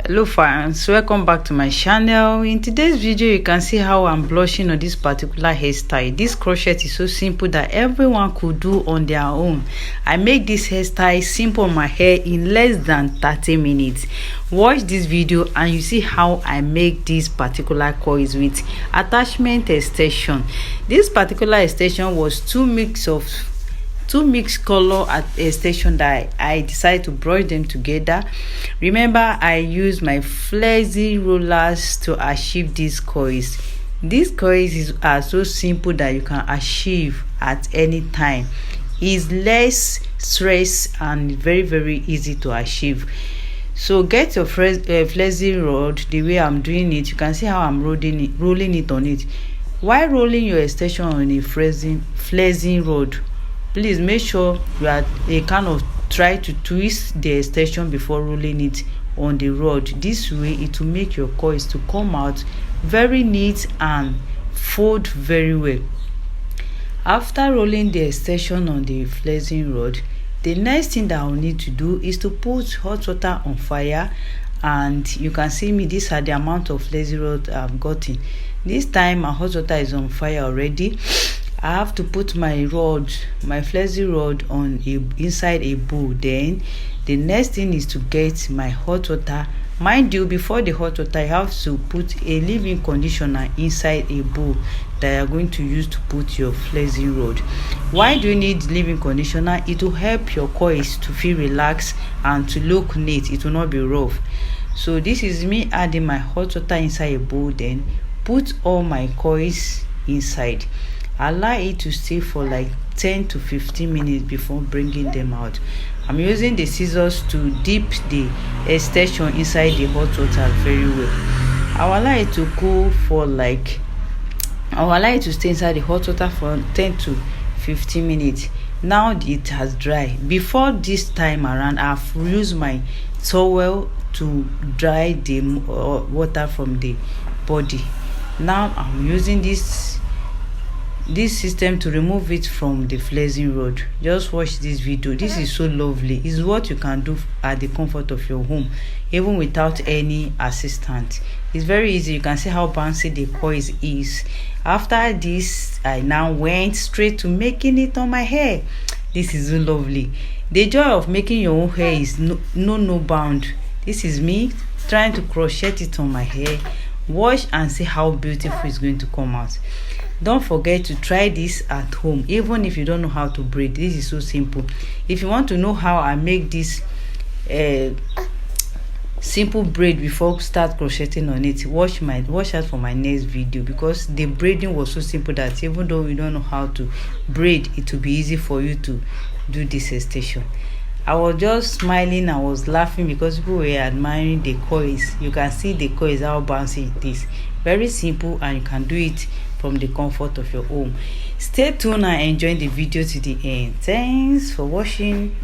Hello friends, welcome back to my channel. In today's video you can see how I'm blushing on this particular hairstyle. This crochet is so simple that everyone could do on their own. I make this hairstyle simple on my hair in less than 30 minutes. Watch this video and you see how I make this particular coils with attachment extension. This particular extension was two mixed color at extension that I decided to brush them together. Remember, I use my flexi rollers to achieve these coils. These coils are so simple that you can achieve at any time. It's less stress and very easy to achieve. So get your flexi rod the way I'm doing it. You can see how I'm rolling it on it. While rolling your extension on a flexi rod, please make sure you are kind of try to twist the extension before rolling it on the rod. This way it will make your coils to come out very neat and fold very well. After rolling the extension on the flexing rod, the next thing that I'll need to do is to put hot water on fire. And you can see me, these are the amount of flexi rod I've gotten. This time my hot water is on fire already. I have to put my flexi rod on inside a bowl. Then the next thing is to get my hot water. Mind you, before the hot water, I have to put a leave-in conditioner inside a bowl that you are going to use to put your flexi rod. Why do you need leave-in conditioner? It will help your coils to feel relaxed and to look neat. It will not be rough. So this is me adding my hot water inside a bowl. Then put all my coils inside. Allow it to stay for like 10 to 15 minutes before bringing them out. I'm using the scissors to dip the extension inside the hot water very well. I'll allow it to cool for I'll allow it to stay inside the hot water for 10 to 15 minutes. Now it has dried. Before this time around, I've used my towel to dry the water from the body. Now I'm using this system to remove it from the flexing rod. Just watch this video. This is so lovely. It's what you can do at the comfort of your home, even without any assistant. It's very easy. You can see how bouncy the coils is. After this, I now went straight to making it on my hair. This is so lovely. The joy of making your own hair is no bound. This is me trying to crochet it on my hair. Watch and see how beautiful it's going to come out. Don't forget to try this at home, even if you don't know how to braid. This is so simple. If you want to know how I make this simple braid before start crocheting on it, watch out for my next video, because the braiding was so simple that even though you don't know how to braid, it will be easy for you to do this extension. I was just smiling, I was laughing because people were admiring the coils. You can see the coils, how bouncy it is. Very simple, and you can do it from the comfort of your home. Stay tuned and enjoy the video to the end. Thanks for watching.